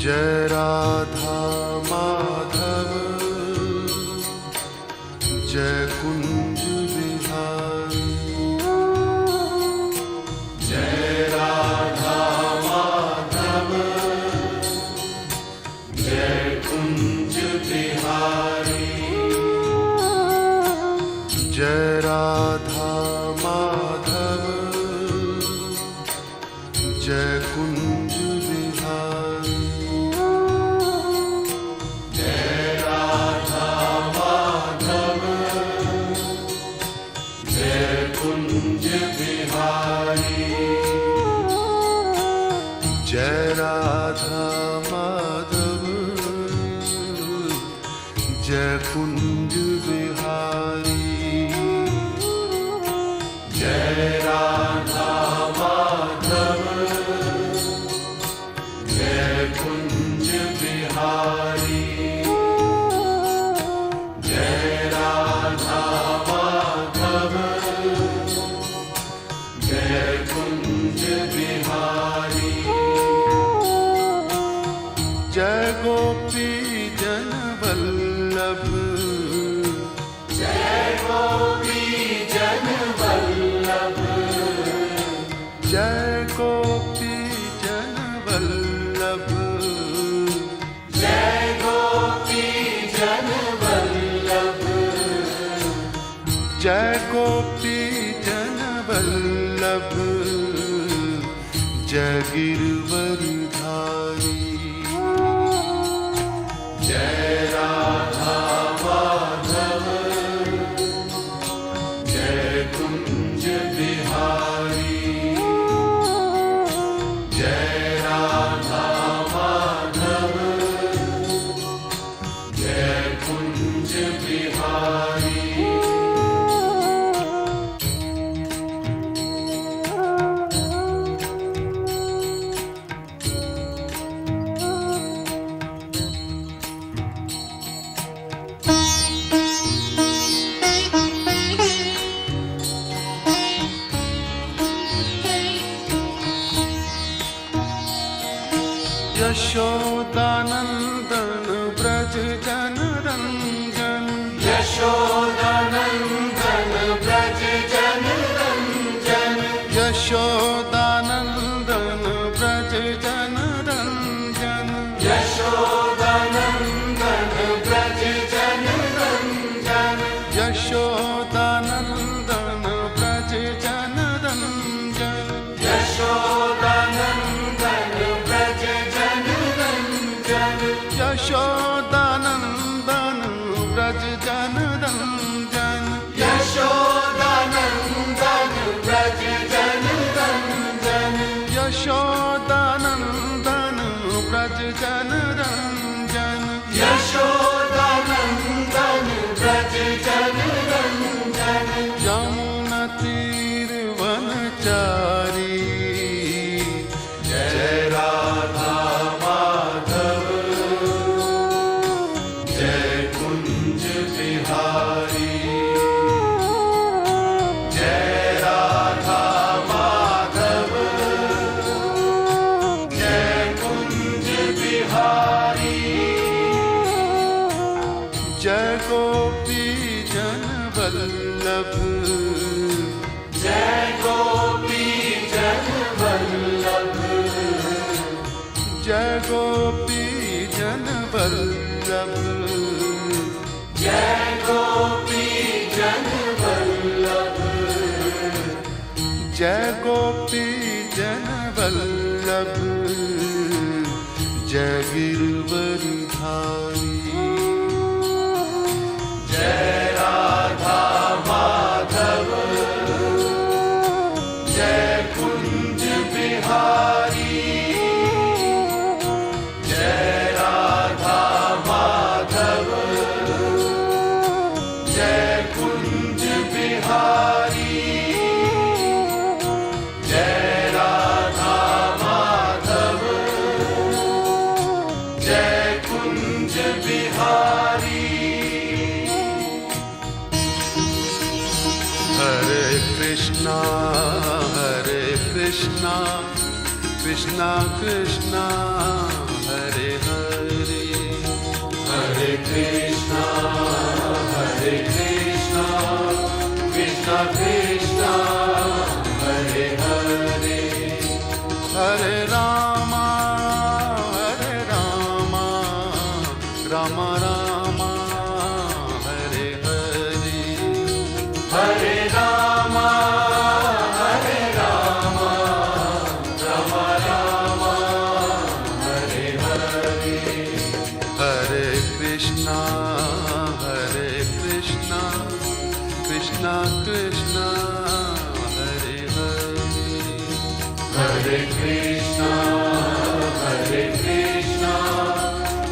जय राधा माधव जय कुंज बिहारी। जय राधा माधव जय कुंज बिहारी। जय राधा माधव जय कुंज बिहारी। जय राधा माधव जय कुंज बिहारी। जय राधा माधव जय कुंज बिहारी। जय राधा माधव जय कुंज बिहारी। जय राधा माधव जय कुंज बिहारी। जय गोपी जन वल्लभ जय गोपी जन वल्लभ। जय गोपी जन वल्लभ जय गोपी जन वल्लभ। जय गोपी जन वल्लभ जय गिरवरधारी। जय राधा माधव जय कुंज बिहारी। जय राधा माधव जय कुंज बिहारी। यशोदानंदन ब्रज जन रंजन। यशोदानंदन ब्रज जन रंजन। यशोदानंदन ब्रज जन रंजन। यशोदानंदन ब्रज जन रंजन। यशोदानंदन ब्रज जन रंजन। यशोदानंदन ब्रज जन रंजन। यशोदानंदन ब्रज जन रंजन। यशोदानंदन ब्रज जन रंजन। यशोदानंदन ब्रज जन रंजन। यशोदानंदन ब्रज जन रंजन। यमुना तीर वनचारी। जय राधा माधव जय कुंज बिहारी। जय राधा माधव जय कुंज बिहारी। जय गोपी जन वल्लभ जय गोपी जन वल्लभ। जय गोपी जन वल्लभ जय गोपी जन वल्लभ। जय गोपी जन वल्लभ जय गिरवरधारी। जय राधा माधव जय कुंज बिहारी। जय राधा माधव जय कुंज बिहारी। जय राधा माधव जय कुंज बिहारी। हरे कृष्णा कृष्णा कृष्णा हरे Krishna, Krishna Krishna, Hare Hare, Hare Rama, Rama Rama, Hare Hare, Hare Rama, Rama Rama, Hare Hare, Hare Krishna, Krishna Krishna, Hare Hare, Hare Krishna,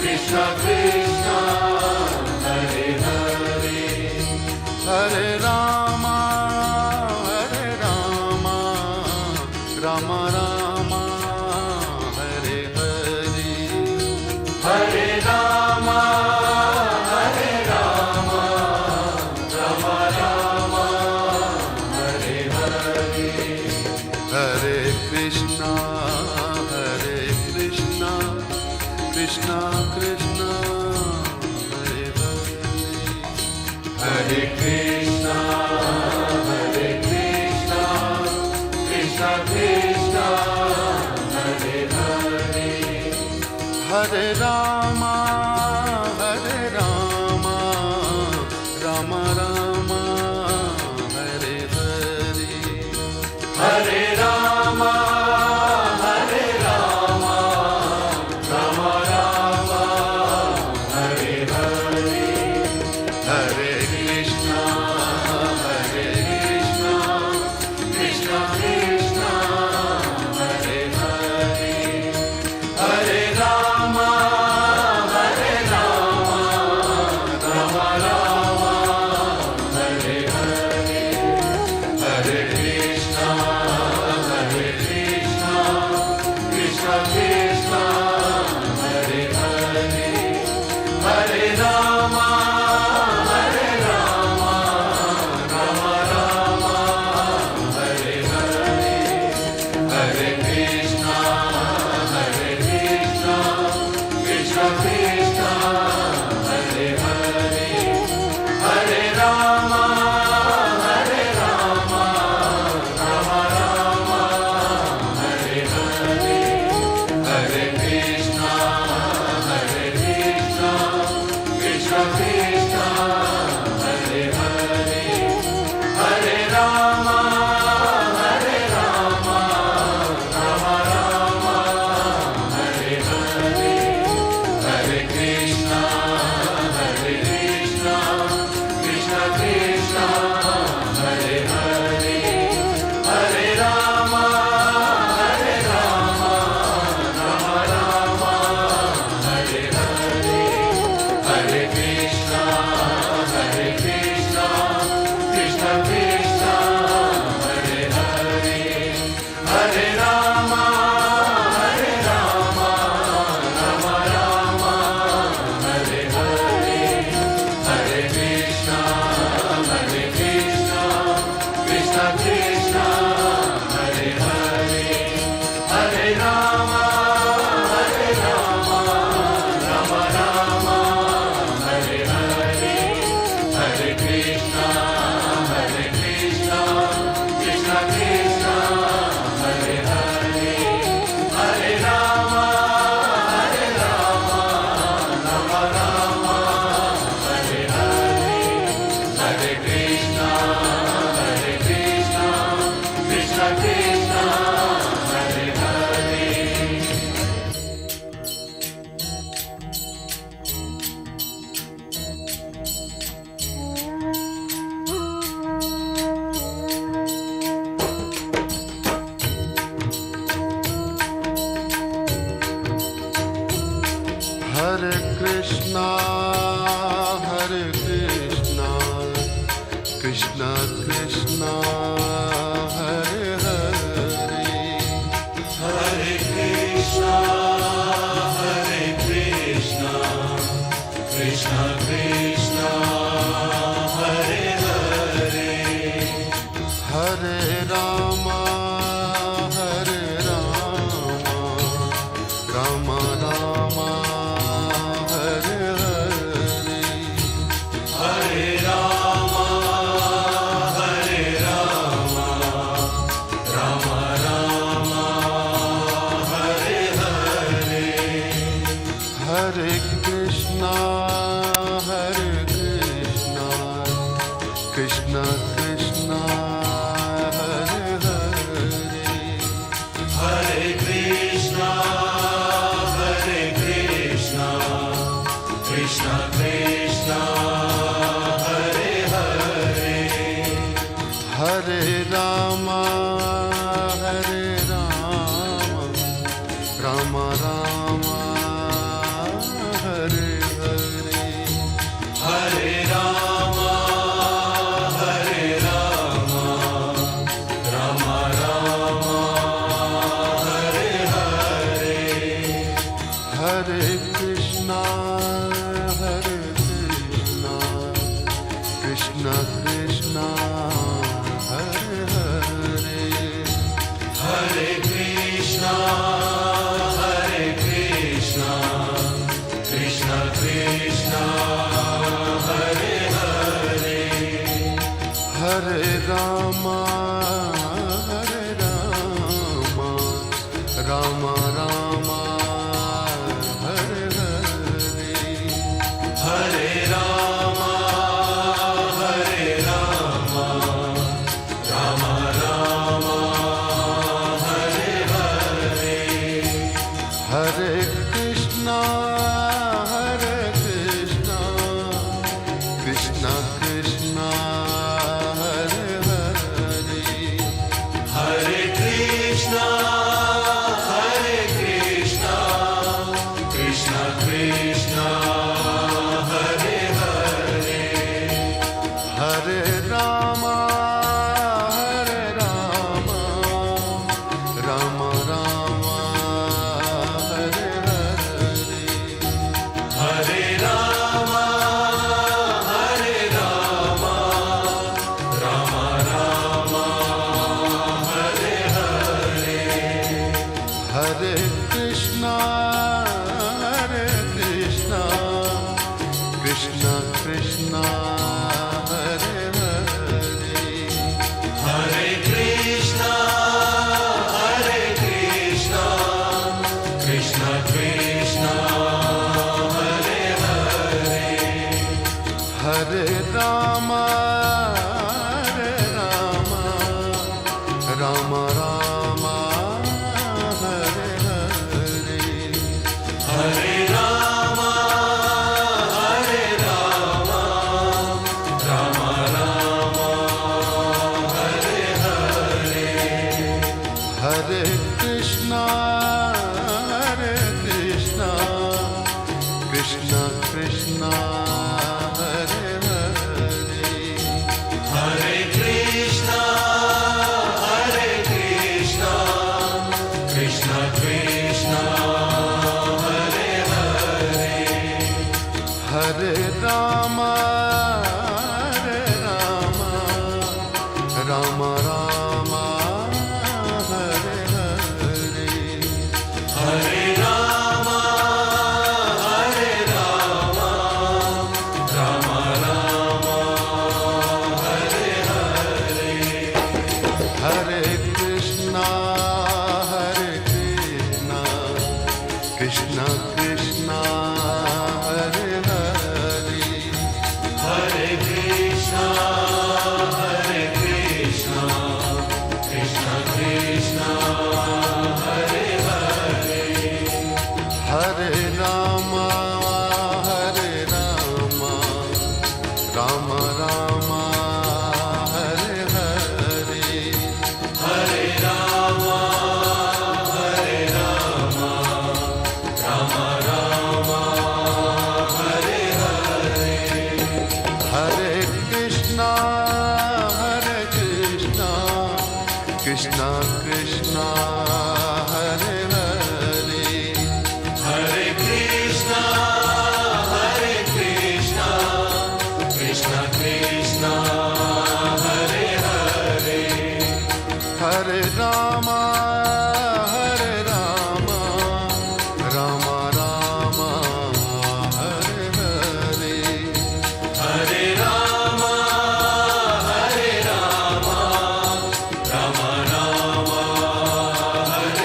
Krishna Krishna, Hare Hare, Hare Rama, Rama Rama, Hare Hare, Hare Rama, Rama Rama, Hare Hare, Hare Krishna, Krishna Krishna, Hare Hare, Hare Krishna, Krishna Krishna, Hare Hare, Hare Rama, Rama Rama, Hare Hare, Hare Rama, Rama Rama, Hare Hare, Hare Krishna, Krishna Krishna, Hare Hare, Hare Rama, Rama Rama, Hare Hare, Hare Krishna, Krishna Krishna, Hare Hare, Hare Rama, Rama Rama, Hare Hare, Hare Krishna, Krishna Krishna, Hare Hare, Hare Rama, Rama Rama, Hare Hare, Hare Krishna, Krishna Krishna, Hare Hare, Hare Rama, Rama Rama, Hare Hare, Hare Krishna, Krishna Krishna, Hare Hare, Hare Rama, Rama Rama, Hare Hare, Hare Krishna, Krishna Krishna, Hare Hare, Hare Rama, Rama Rama, Hare Hare, Hare Krishna, Krishna Krishna, Hare Hare, Hare Rama, Rama Rama, Hare Hare, Hare Krishna, Krishna Krishna, Hare Hare, Hare Rama, Rama Rama, Hare Hare, Hare Krishna, Krishna Krishna, Hare Hare. Hare Krishna, Krishna Krishna, Hare Hare, Hare Krishna, Krishna Krishna, Hare Hare, Hare Rama, Rama Rama, Hare Hare, Krishna, Krishna Krishna, Hare Hare, Hare Rama, Hare Rama, Rama Rama, Hare Hare, Hare Rama, Hare Rama, Rama Rama, Hare Hare, Hare Krishna, Krishna Krishna, Hare Hare, Hare Krishna, Krishna Krishna, Hare Hare, Hare Rama, Rama Rama, Hare Hare, Hare Rama, Rama Rama, Hare Hare, Hare Krishna, Krishna Krishna, Hare Hare, Hare Krishna, Krishna Krishna, Hare Hare, Hare Rama, Rama Rama, Hare Hare, Hare Rama, Rama Rama, Hare Hare, Hare Krishna, Krishna Krishna, Hare Hare, Hare Krishna, Krishna Krishna, Hare Hare, Hare Rama, Rama Rama, Hare Hare, Hare Rama, Rama Rama, Hare Hare, Hare Krishna, Krishna Krishna, Hare Hare, Hare Krishna, Krishna Krishna, Hare Hare, Hare Rama, Rama Rama, Hare Hare, Hare Rama, Rama Rama, Hare Hare, Hare Krishna, Krishna Krishna, Hare Hare, Hare Krishna, Krishna Krishna, Hare Hare, Hare Rama, Rama Rama, Hare Hare, Hare Rama, Rama Rama, Hare Hare, Hare Krishna, Krishna Krishna, Hare Hare, Hare Krishna, Krishna Krishna, Hare Hare, Hare Rama, Rama Rama, Hare Hare, Hare Rama, Rama Rama, Hare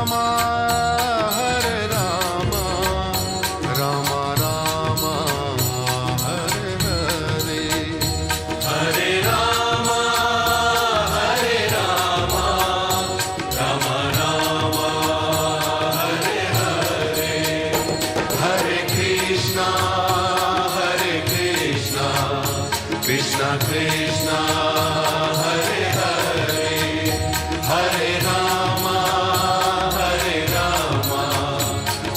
Rama, Hare Rama, Rama Rama, Hare Hare. Hare Rama, Hare Rama, Rama Rama, Hare Hare. Hare Krishna, Krishna Krishna, Hare Hare. Hare Rama,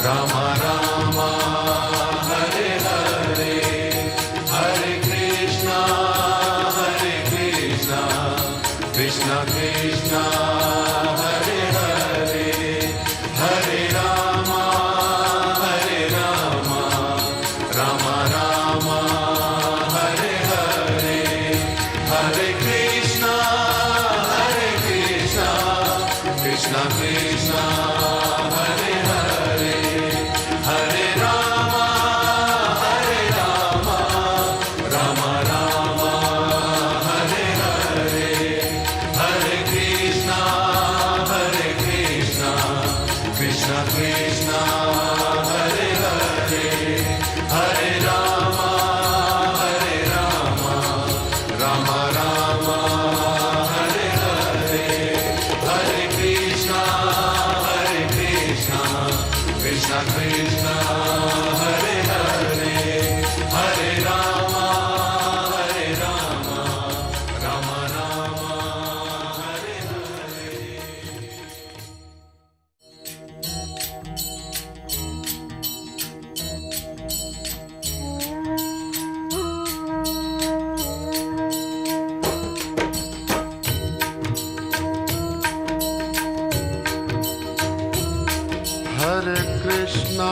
Rama Rama, Hare Hare. Hare Krishna, Krishna Krishna, Hare Hare. Hare Rama, Rama Rama, Hare Hare. Hare Krishna, Krishna Krishna, Hare Hare. Hare Rama, Rama Rama, Hare Hare. Hare Krishna, Krishna Krishna, Hare Hare. Hare Rama, Rama Rama, Hare Hare. Hare Krishna, Krishna Krishna, Hare Hare. Hare Rama, Rama Rama, Hare Hare. Hare Krishna,